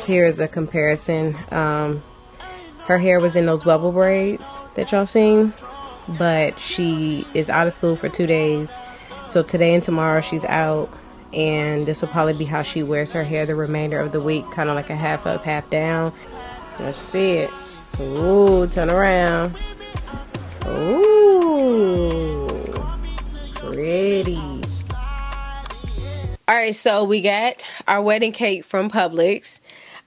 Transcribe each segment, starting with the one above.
Here's a comparison. Her hair was in those bubble braids that y'all seen, but she is out of school for 2 days. So today and tomorrow she's out, and this will probably be how she wears her hair the remainder of the week, kind of like a half up, half down. Let's see it. Ooh, turn around. Ooh, pretty. All right, so we got our wedding cake from Publix.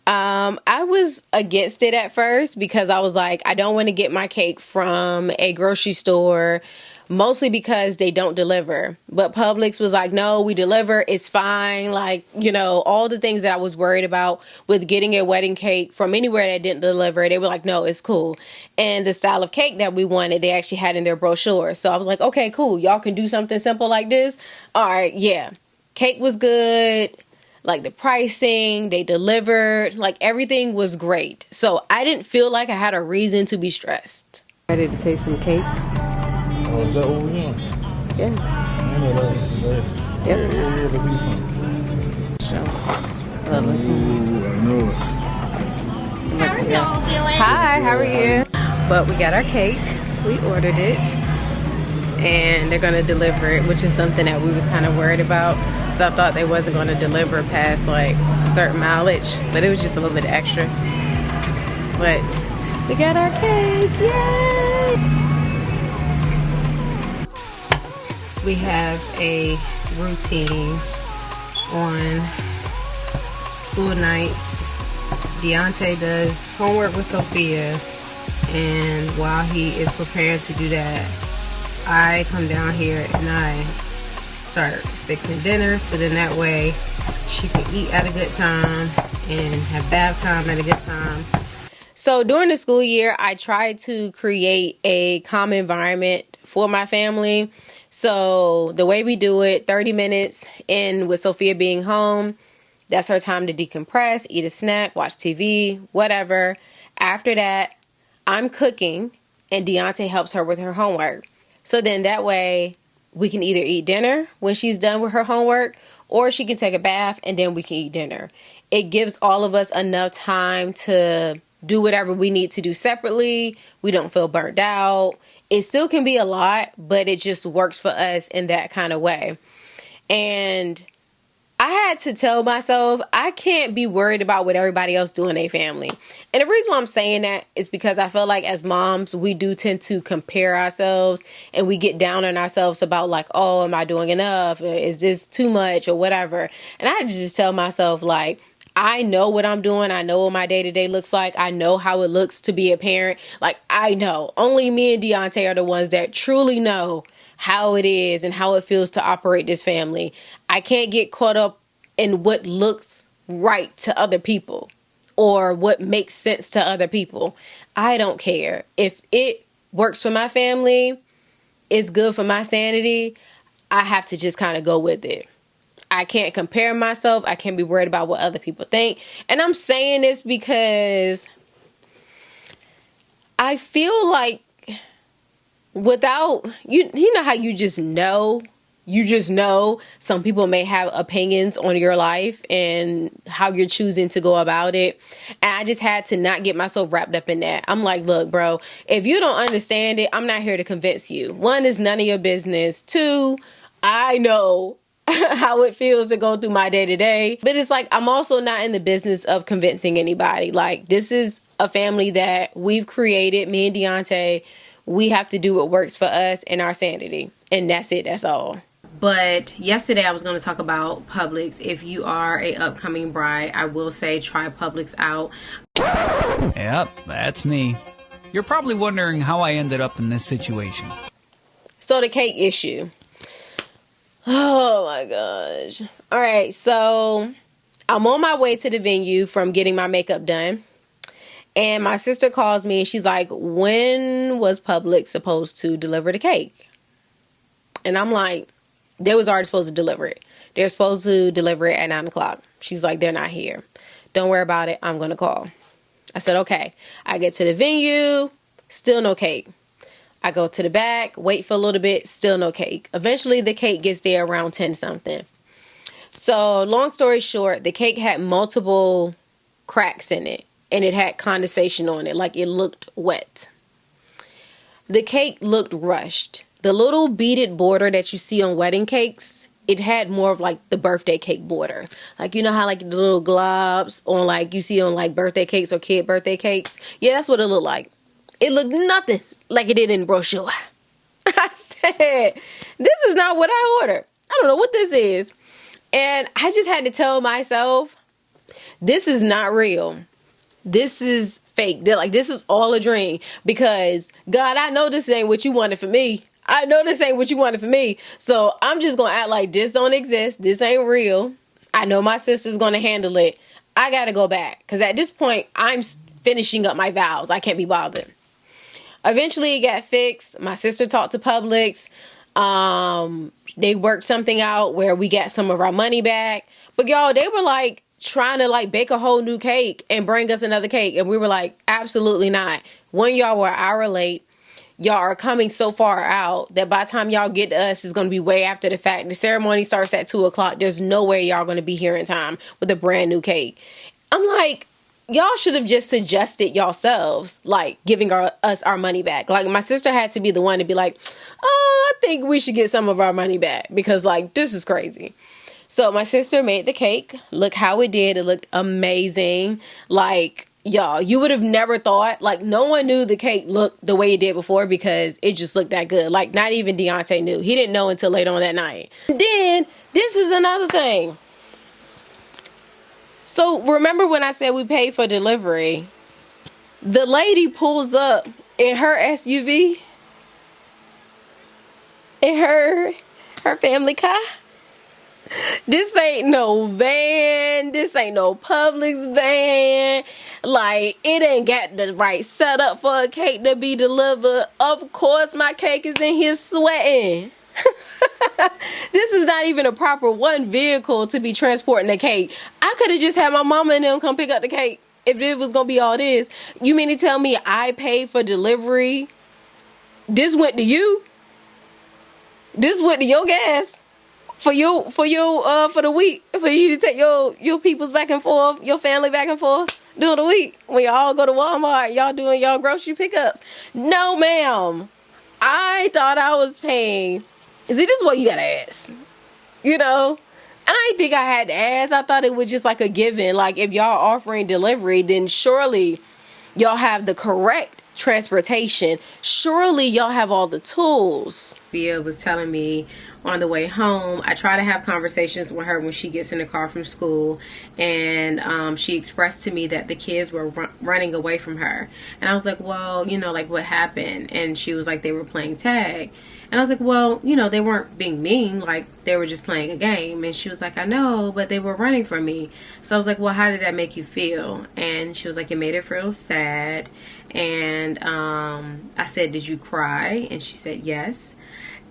I was against it at first because I was like, I don't want to get my cake from a grocery store, mostly because they don't deliver. But Publix was like, no, we deliver. It's fine. Like, you know, all the things that I was worried about with getting a wedding cake from anywhere that didn't deliver, they were like, no, it's cool. And the style of cake that we wanted, they actually had in their brochure. So I was like, okay, cool. Y'all can do something simple like this. All right, yeah. Cake was good. Like the pricing, they delivered, like everything was great. So I didn't feel like I had a reason to be stressed. Ready to taste some cake? Oh, is that what we're doing? Yeah. I know that. Yep. Yeah, let's eat some. So, lovely. Ooh, I know it. How are y'all doing? Hi, how are you? But we got our cake. We ordered it. And they're going to deliver it, which is something that we was kind of worried about. So I thought they wasn't going to deliver past like a certain mileage, but it was just a little bit extra. But we got our cake, yay! We have a routine on school nights. Deontay does homework with Sophia, and while he is preparing to do that, I come down here and I start fixing dinner, so then that way she can eat at a good time and have bath time at a good time. So during the school year, I try to create a calm environment for my family. So the way we do it, 30 minutes in with Sophia being home, that's her time to decompress, eat a snack, watch TV, whatever. After that, I'm cooking and Deontay helps her with her homework. So then that way we can either eat dinner when she's done with her homework, or she can take a bath and then we can eat dinner. It gives all of us enough time to do whatever we need to do separately. We don't feel burnt out. It still can be a lot, but it just works for us in that kind of way. And I had to tell myself I can't be worried about what everybody else do in their family. And the reason why I'm saying that is because I feel like as moms, we do tend to compare ourselves and we get down on ourselves about like, oh, am I doing enough? Is this too much or whatever? And I had to just tell myself like, I know what I'm doing. I know what my day-to-day looks like. I know how it looks to be a parent. Like, I know. Only me and Deontay are the ones that truly know how it is and how it feels to operate this family. I can't get caught up in what looks right to other people or what makes sense to other people. I don't care. If it works for my family, it's good for my sanity, I have to just kind of go with it. I can't compare myself. I can't be worried about what other people think. And I'm saying this because I feel like without, you know how you just know some people may have opinions on your life and how you're choosing to go about it. And I just had to not get myself wrapped up in that. I'm like, look, bro, if you don't understand it, I'm not here to convince you. One, is none of your business. Two, I know how it feels to go through my day to day. But it's like, I'm also not in the business of convincing anybody. Like, this is a family that we've created, me and Deontay. We have to do what works for us and our sanity. And that's it. That's all. But yesterday I was going to talk about Publix. If you are a upcoming bride, I will say try Publix out. Yep, that's me. You're probably wondering how I ended up in this situation. So the cake issue. Oh my gosh. All right, so I'm on my way to the venue from getting my makeup done. And my sister calls me and she's like, when was Publix supposed to deliver the cake? And I'm like, they was already supposed to deliver it. They're supposed to deliver it at 9 o'clock. She's like, they're not here. Don't worry about it. I'm going to call. I said, okay. I get to the venue, still no cake. I go to the back, wait for a little bit, still no cake. Eventually, the cake gets there around 10 something. So long story short, the cake had multiple cracks in it, and it had condensation on it, like it looked wet. The cake looked rushed. The little beaded border that you see on wedding cakes, it had more of like the birthday cake border. Like, you know how like the little globs on like you see on like birthday cakes or kid birthday cakes? Yeah, that's what it looked like. It looked nothing like it did in the brochure. I said, this is not what I ordered. I don't know what this is. And I just had to tell myself, this is not real. This is fake. They're like, this is all a dream. Because, God, I know this ain't what you wanted for me. I know this ain't what you wanted for me. So I'm just going to act like this don't exist. This ain't real. I know my sister's going to handle it. I got to go back. Because at this point, I'm finishing up my vows. I can't be bothered. Eventually, it got fixed. My sister talked to Publix. They worked something out where we got some of our money back. But y'all, they were like trying to like bake a whole new cake and bring us another cake. And we were like, absolutely not. One, y'all were an hour late. Y'all are coming so far out that by the time y'all get to us, it's going to be way after the fact. The ceremony starts at 2 o'clock. There's no way y'all going to be here in time with a brand new cake. I'm like, y'all should have just suggested yourselves, like, giving us our money back. Like, my sister had to be the one to be like, oh, I think we should get some of our money back. Because, like, this is crazy. So, my sister made the cake. Look how it did. It looked amazing. Like, y'all, you would have never thought, like, no one knew the cake looked the way it did before because it just looked that good. Like, not even Deontay knew. He didn't know until later on that night. Then, this is another thing. So, remember when I said we paid for delivery? The lady pulls up in her SUV. In her family car. This ain't no van. This ain't no Publix van. Like, it ain't got the right setup for a cake to be delivered. Of course, my cake is in here sweating. This is not even a proper one vehicle to be transporting a cake. I could have just had my mama and them come pick up the cake if it was gonna be all this. You mean to tell me I paid for delivery? This went to you? This went to your gas for the week, for you to take your peoples back and forth, your family back and forth during the week when y'all go to Walmart, y'all doing y'all grocery pickups. No, ma'am. I thought I was paying. See, this is what you gotta ask. You know? And I didn't think I had to ask. I thought it was just like a given. Like, if y'all offering delivery, then surely y'all have the correct transportation. Surely y'all have all the tools. Bia was telling me on the way home, I try to have conversations with her when she gets in the car from school, and she expressed to me that the kids were running away from her. And I was like, well, you know, like, what happened? And she was like, they were playing tag. And I was like, well, you know, they weren't being mean, like, they were just playing a game. And she was like, I know, but they were running from me. So I was like, well, how did that make you feel? And she was like, it made her feel sad. And I said, did you cry? And she said, yes.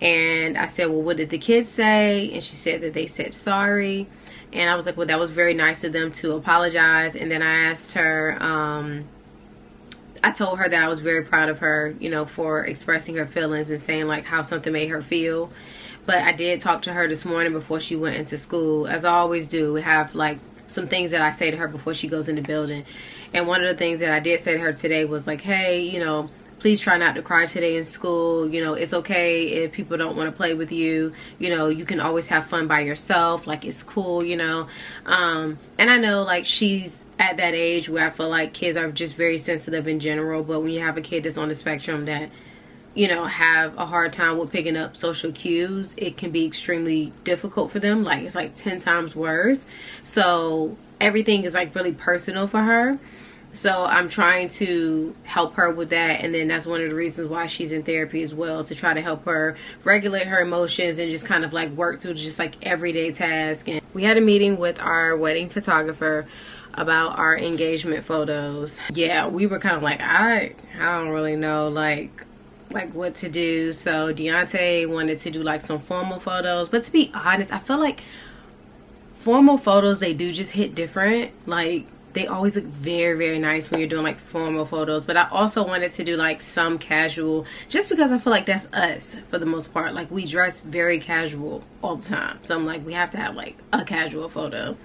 And I said, well, what did the kids say? And she said that they said sorry. And I was like, well, that was very nice of them to apologize. And then I asked her, I told her that I was very proud of her, you know, for expressing her feelings and saying like how something made her feel. But I did talk to her this morning before she went into school. As I always do, we have like some things that I say to her before she goes in the building. And one of the things that I did say to her today was like, hey, you know, please try not to cry today in school. You know, it's okay if people don't want to play with you. You know, you can always have fun by yourself. Like, it's cool, you know. And I know, like, she's at that age where I feel like kids are just very sensitive in general. But when you have a kid that's on the spectrum that, you know, have a hard time with picking up social cues, it can be extremely difficult for them. Like, it's like 10 times worse. So everything is like really personal for her. So I'm trying to help her with that, and then that's one of the reasons why she's in therapy as well, to try to help her regulate her emotions and just kind of like work through just like everyday tasks. And we had a meeting with our wedding photographer about our engagement photos. Yeah, we were kind of like, I don't really know like what to do. So Deontay wanted to do like some formal photos, but to be honest, I feel like formal photos, they do just hit different. Like, they always look very, very nice when you're doing like formal photos. But I also wanted to do like some casual, just because I feel like that's us for the most part. Like we dress very casual all the time, so I'm like, we have to have like a casual photo.